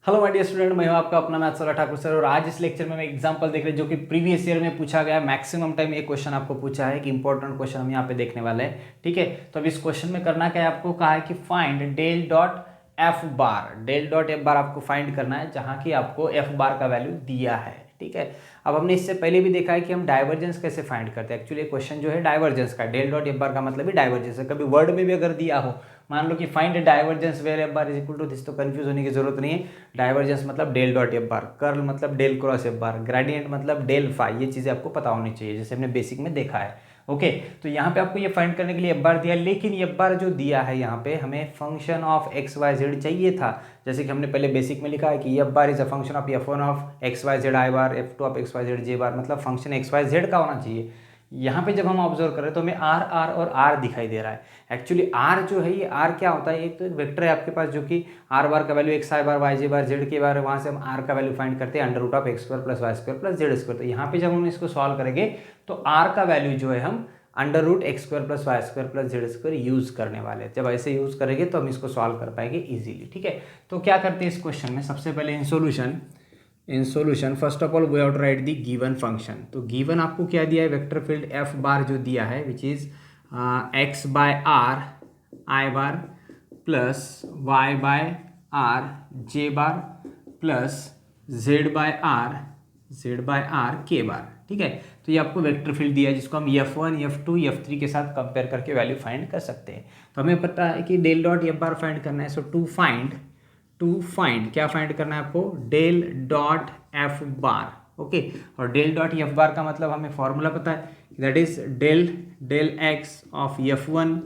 Hello my dear student, मैं हूं आपका अपना मैथ्स वाला ठाकुर सर। और आज इस लेक्चर में हम एग्जांपल देख रहे हैं जो कि प्रीवियस ईयर में पूछा गया है। मैक्सिमम टाइम ये क्वेश्चन आपको पूछा है कि इंपॉर्टेंट क्वेश्चन हम यहाँ पे देखने वाले हैं। ठीक है, तो अब इस क्वेश्चन में करना क्या है, आपको कहा है कि find del dot F bar. Del dot F bar आपको फाइंड करना है जहाँ की आपको एफ बार का वैल्यू दिया है। ठीक है, अब हमने इससे पहले भी देखा है कि हम डाइवर्जेंस कैसे फाइंड करते हैं। एक्चुअली क्वेश्चन जो है डाइवर्जेंस का, डेल डॉट एफ बार का मतलब ही डाइवर्जेंस है। कभी वर्ड में भी अगर दिया हो, मान लो कि find divergence where F bar is equal to this, तो कंफ्यूज होने की जरूरत नहीं है। डाइवर्जेंस मतलब del dot F bar, curl मतलब del cross F bar, gradient मतलब डेल फाई, ये चीज़ें आपको पता होनी चाहिए जैसे हमने बेसिक में देखा है। ओके, तो यहाँ पे आपको ये फाइंड करने के लिए एफ बार दिया, लेकिन एफ बार जो दिया है यहाँ पे हमें function of x Y z चाहिए था। जैसे कि हमने पहले बेसिक में लिखा है कि F bar is a function of F one of x Y Z I bar, F two of x Y Z J bar, मतलब फंक्शन एक्स वाई जेड का होना चाहिए। यहाँ पे जब हम ऑब्जर्व करें तो हमें आर आर और आर दिखाई दे रहा है। एक्चुअली आर जो है, ये आर क्या होता है, एक तो एक वेक्टर है आपके पास जो कि आर बार का value x i bar Y j bar Z k बार है, वहाँ से हम आर का वैल्यू फाइंड करते हैं under root of x square plus Y square plus Z square. तो यहाँ पे जब हम इसको सॉल्व करेंगे तो आर का वैल्यू जो है हम under root x square plus Y square plus Z square use करने वाले हैं। जब ऐसे यूज करेंगे तो हम इसको सॉल्व कर पाएंगे इजीली। ठीक है, तो क्या करते हैं इस क्वेश्चन में, सबसे पहले in solution first of all we have to write the given function. तो गिवन आपको क्या दिया है, वेक्टर फील्ड एफ बार जो दिया है which is x by r i bar plus y by r j bar plus z by r k bar. ठीक है, तो ये आपको वेक्टर फील्ड दिया है जिसको हम F1, F2, F3 के साथ कंपेयर करके वैल्यू फाइंड कर सकते हैं। तो हमें पता है कि del dot F bar find करना है। सो टू फाइंड क्या फाइंड करना है आपको, del dot F bar. Okay, और डेल डॉट एफ बार का मतलब हमें फॉर्मूला पता है, that is del x of F1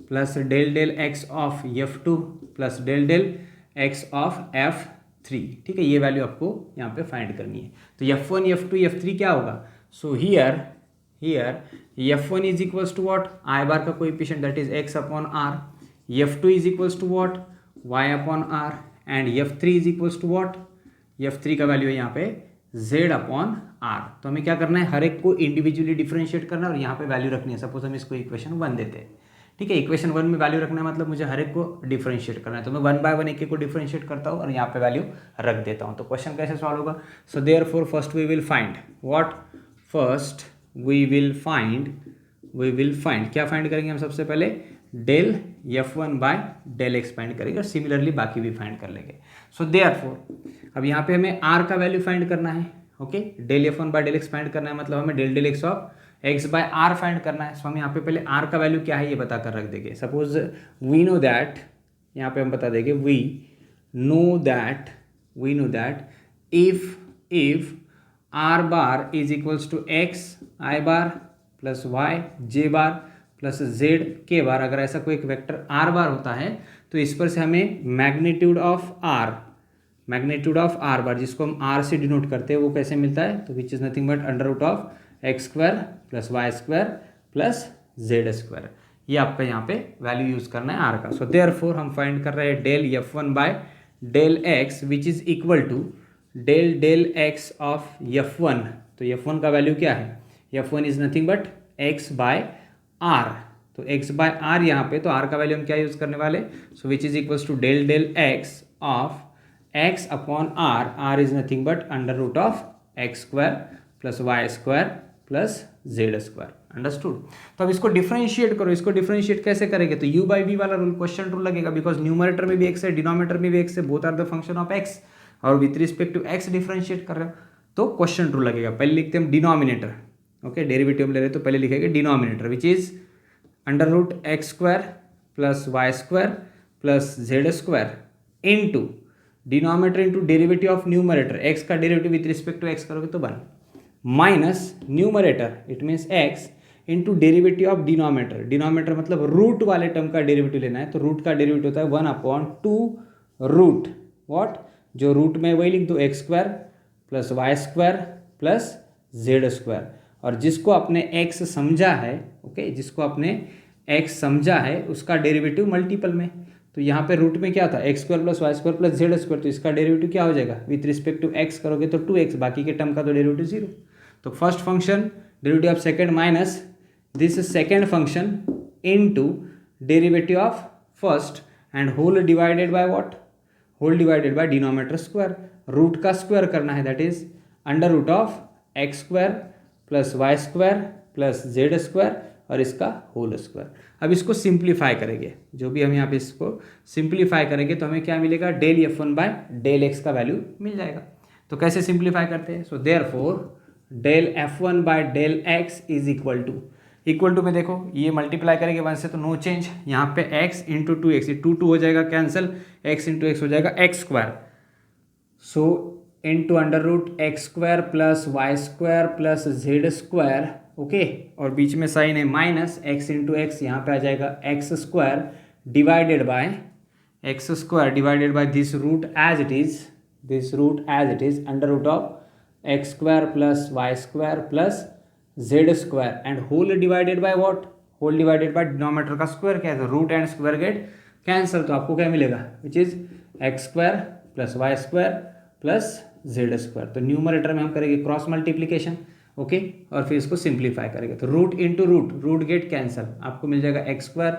plus del x of F2 plus del x of F3। ठीक है, ये वैल्यू आपको यहाँ पे फाइंड करनी है। तो F1, F2, F3 क्या होगा, so here F1 is equals to what, I bar का coefficient that is x upon r, F2 is equals to what, y upon r, and F3 is equals to what, F3 का value है यहाँ पे z upon r। तो हमें क्या करना है, हर एक को इंडिविजुअली डिफरेंशिएट करना है और यहाँ पे वैल्यू रखनी है। सपोज हम इसको इक्वेशन 1 देते हैं। ठीक है, इक्वेशन 1 में वैल्यू रखना है मतलब मुझे हर एक को डिफरेंशिएट करना है। तो मैं 1 बाय 1 एक को डिफरेंशिएट करता हूँ और यहाँ पे वैल्यू रख देता हूँ। तो क्वेश्चन कैसे सॉल्व होगा, so therefore first we will find what, first we will find क्या फाइंड करेंगे हम, सबसे पहले del F1 by del x find करेंगे और सिमिलरली बाकी भी फाइंड कर लेंगे। सो देयरफॉर अब यहाँ पे हमें R का वैल्यू फाइंड करना है। Okay, del F1 by del x find करना है मतलब हमें del x of x by r find करना है। सो हम यहाँ पे पहले R का वैल्यू क्या है ये बताकर रख देंगे। सपोज वी नो दैट, यहाँ पे हम बता देंगे we know that if r bar is equals to x i bar plus y j bar plus z k bar, अगर ऐसा कोई एक वेक्टर आर बार होता है तो इस पर से हमें मैग्नीट्यूड ऑफ आर बार, जिसको हम आर से डिनोट करते हैं, वो कैसे मिलता है, तो which is nothing but under root of x square plus Y square plus Z square. ये आपका यहाँ पे वैल्यू यूज करना है आर का। सो देयरफॉर हम फाइंड कर रहे हैं del F1 by del x which is equal to del x of F1। तो F1 का वैल्यू क्या है, F1 is nothing but x by r. तो x बाय आर यहाँ पे, तो r का वैल्यू हम क्या यूज करने वाले, so which is equals to del x of x upon r is nothing but under root of x square plus Y square plus Z square. Understood. तो अब इसको डिफरेंशिएट करो, इसको डिफरेंशिएट कैसे करेंगे, तो u बाई वी वाला rule, quotient rule लगेगा, बिकॉज न्यूमरेटर में भी x है डिनोमिनेटर में भी x है, both are the function of x, और with respect to x differentiate कर रहे हो तो क्वेश्चन रूल लगेगा। पहले लिखते हैं हम डिनोमिनेटर। ओके, डेरिवेटिव ले रहे तो पहले लिखेंगे denominator which is under root x square plus Y square plus Z square into denominator into derivative of numerator, X का derivative with respect to X करोगे तो 1 minus numerator it means X into derivative of denominator मतलब root वाले term का derivative लेना है। तो root का डेरिवेटिव होता है 1/2 रूट व्हाट, जो रूट में वही लिख दो x square plus Y square plus Z square, और जिसको आपने x समझा है, ओके, जिसको आपने x समझा है उसका डेरिवेटिव मल्टीपल में। तो यहाँ पे रूट में क्या था, x square plus Y square plus Z square, तो इसका डेरिवेटिव क्या हो जाएगा, विथ रिस्पेक्ट टू x करोगे तो 2x, बाकी के टर्म का तो डेरिवेटिव 0। तो first function derivative of second minus this second function into derivative of first and whole divided by what, whole divided by denominator square, root का square करना है, that is under root of x square plus Y square plus Z square और इसका whole square. अब इसको simplify करेंगे, जो भी हम यहाँ पे इसको सिंप्लीफाई करेंगे तो हमें क्या मिलेगा, del F1 by del x का वैल्यू मिल जाएगा। तो कैसे सिंप्लीफाई करते हैं, so therefore del F1 by del x is equal to में देखो ये मल्टीप्लाई करेंगे 1 से तो नो चेंज, यहाँ पे x इंटू 2x, ये 2 हो जाएगा कैंसिल, x इंटू एक्स हो जाएगा x square, so into under root x square plus Y square plus Z square, okay, और बीच में साइन है माइनस x इंटू एक्स, यहाँ पे आ जाएगा x square divided by x square divided by this root as it is under root of x square plus Y square plus Z square and whole divided by what, whole divided by denominator का square क्या है, तो root and square get cancel, तो आपको क्या मिलेगा, which is x square plus Y square plus Z square. तो numerator में हम करेंगे क्रॉस मल्टीप्लीकेशन, ओके, और फिर इसको सिंप्लीफाई करेंगे, तो root into root get cancel, आपको मिल जाएगा x square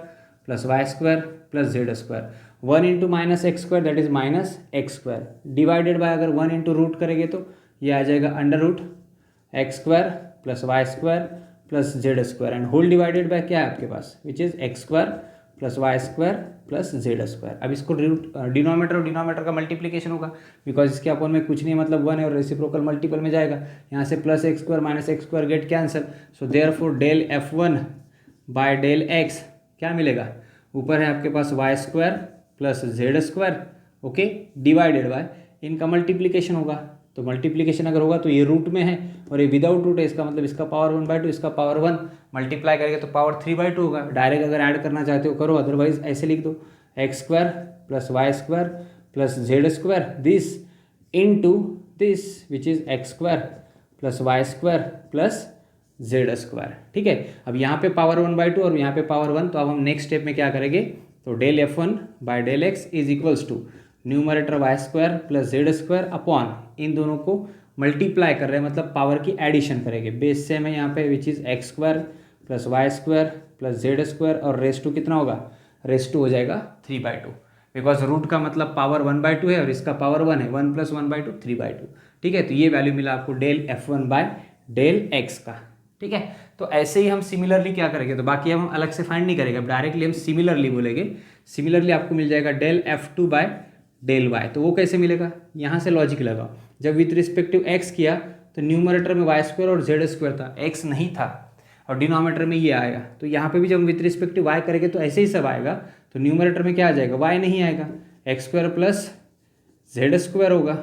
plus Y square plus Z square, 1 into minus X square that is minus X square divided by, अगर 1 इंटू रूट करेंगे तो ये आ जाएगा under root x square plus Y square plus Z square and whole divided by क्या है आपके पास, which is x square plus Y square plus Z square. अब इसको डिनोमिनेटर और डिनोमिनेटर का मल्टीप्लीकेशन होगा, बिकॉज इसके अपन में कुछ नहीं मतलब 1 है और रेसिप्रोकल मल्टीपल में जाएगा, यहाँ से plus x square minus X square get cancel, so therefore del F1 by del X क्या मिलेगा, ऊपर है आपके पास Y square plus Z square, okay, divided by इनका मल्टीप्लीकेशन होगा, तो मल्टीप्लीकेशन अगर होगा तो ये रूट में है और ये विदाउट रूट है, इसका मतलब इसका पावर 1/2 इसका पावर 1, मल्टीप्लाई करेंगे तो पावर 3/2 होगा। डायरेक्ट अगर ऐड करना चाहते हो करो, अदरवाइज ऐसे लिख दो x square plus Y square plus Z square this into this which is x square plus Y square plus Z square, ठीक है। अब यहाँ पे पावर 1/2 और यहाँ पे पावर 1, तो अब हम नेक्स्ट स्टेप में क्या करेंगे, तो del F1 by del x is equals to numerator Y square plus Z square upon इन दोनों को मल्टीप्लाई कर रहे हैं, मतलब पावर की एडिशन करेंगे, बेस सेम है यहाँ पे which is x square plus Y square plus Z square और रेस टू कितना होगा, रेस टू हो जाएगा 3/2, बिकॉज रूट का मतलब पावर 1/2 है और इसका पावर 1 है, 1 + 1/2 3/2, ठीक है। तो ये वैल्यू मिला आपको del F1 by del x का, ठीक है। तो ऐसे ही हम सिमिलरली क्या करेंगे, तो बाकी हम अलग से फाइंड नहीं करेंगे, अब डायरेक्टली हम सिमिलरली बोलेंगे, सिमिलरली आपको मिल जाएगा del F2 by del Y, तो वो कैसे मिलेगा, यहाँ से लॉजिक लगाओ, जब विथ रिस्पेक्टिव एक्स किया तो न्यूमरेटर में वाई स्क्वायर और जेड स्क्वायर था, एक्स नहीं था, और डिनोमिनेटर में ये आएगा, तो यहाँ पे भी जब विथ रिस्पेक्टिव वाई करेंगे तो ऐसे ही सब आएगा, तो न्यूमरेटर में क्या आ जाएगा, वाई नहीं आएगा, X square plus Z square होगा,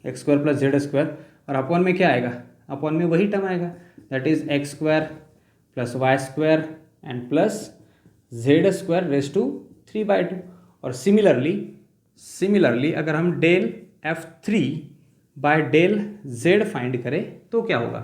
X square plus Z square, और अपॉन में क्या आएगा, अपॉन में वही टर्म आएगा, that is x square plus Y square and plus Z square raise to 3/2। और सिमिलरली अगर हम del F3 by del Z find करें तो क्या होगा,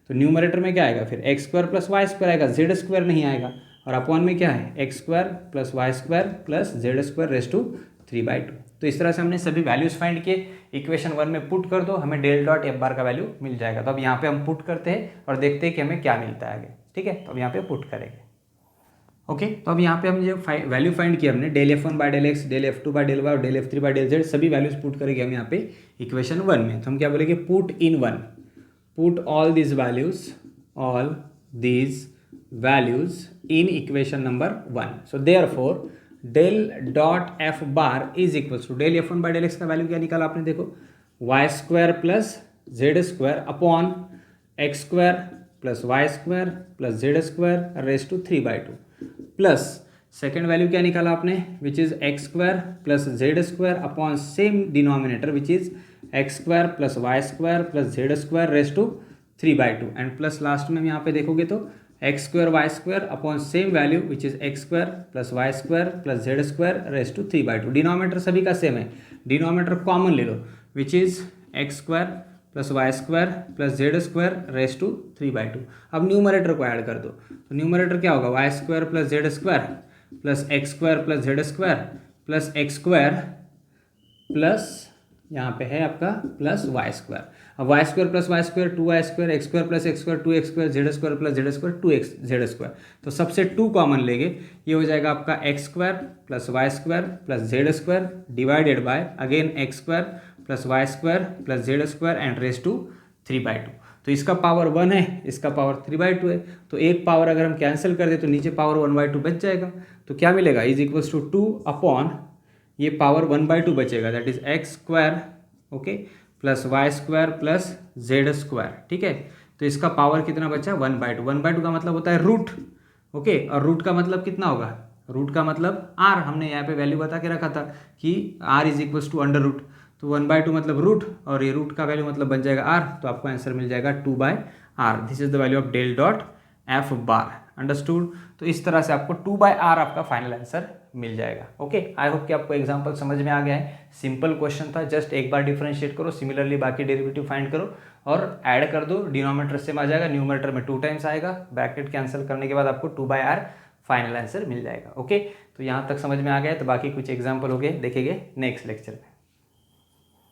तो न्यूमरेटर में क्या आएगा, फिर x square plus Y square आएगा, जेड स्क्वायर नहीं आएगा, और अपॉन में क्या है, x square plus Y square plus Z square raise to 3/2। तो इस तरह से हमने सभी वैल्यूज फाइंड किए, इक्वेशन 1 में पुट कर दो, हमें डेल डॉट एफ बार का वैल्यू मिल जाएगा। तो अब यहाँ पे हम पुट करते हैं और देखते हैं कि हमें क्या मिलता है आगे, ठीक है। तो अब यहाँ पे पुट करेंगे, ओके। तो अब यहाँ पे हम जो वैल्यू फाइंड किया हमने, del F1 by del X, del F2 by del Y और del F3 by del Z, सभी वैल्यूज पुट करेंगे हम यहाँ पे इक्वेशन 1 में। तो हम क्या बोलेंगे, put in 1, put all these values in equation number 1। So therefore del dot F bar is equals to del F1 by del x का वैल्यू क्या निकाला आपने, देखो y square plus Z square upon x square plus Y square plus Z square raise to 3/2 plus second value क्या निकाला आपने, which is x square plus Z square upon same denominator which is x square plus Y square plus Z square raise to 3/2 and plus last में हम यहाँ पे देखोगे तो X square Y square upon same value which is x square plus Y square plus Z square raise to 3/2। Denominator सभी का same है, denominator common ले लो, which is x square plus Y square plus Z square raise to 3/2। अब numerator को add कर दो, तो न्यूमरेटर क्या होगा, y square plus Z square plus x square plus Z square plus x square plus यहाँ पे है आपका प्लस वाई स्क्वायर। अब y square plus Y square 2y² x square plus x square 2x² z square plus Z square 2x z square, तो सबसे 2 common लेंगे, ये हो जाएगा आपका x square plus Y square plus Z square divided by again x square plus Y square plus Z square and raise to 3/2। तो इसका power 1 है, इसका पावर 3/2 है, तो एक पावर अगर हम कैंसिल कर दे तो नीचे पावर 1/2 बच जाएगा। तो क्या मिलेगा, इज इक्वल्स टू 2 अपॉन ये पावर 1/2 बचेगा, that is x square okay plus Y square plus Z square, ठीक है। तो इसका पावर कितना बचा, 1/2। 1/2 का मतलब होता है रूट, ओके, और रूट का मतलब कितना होगा, रूट का मतलब आर, हमने यहाँ पे वैल्यू बता के रखा था कि r is equals to under root, तो 1/2 मतलब रूट और ये रूट का वैल्यू मतलब बन जाएगा आर, तो आपको आंसर मिल जाएगा 2/r। This is the value of del dot F bar, understood. तो इस तरह से आपको 2/r आपका फाइनल आंसर मिल जाएगा। ओके, आई होप कि आपको एग्जांपल समझ में आ गया है। सिंपल क्वेश्चन था, जस्ट एक बार डिफरेंशिएट करो, सिमिलरली बाकी डेरिवेटिव फाइंड करो और ऐड कर दो, डिनोमिनेटर सेम आ जाएगा, न्यूमरेटर में 2 टाइम्स आएगा, ब्रैकेट कैंसिल करने के बाद आपको 2/r फाइनल आंसर मिल जाएगा। ओके, तो यहाँ तक समझ में आ गया है, तो बाकी कुछ एग्जाम्पल हो गए देखेंगे नेक्स्ट लेक्चर में।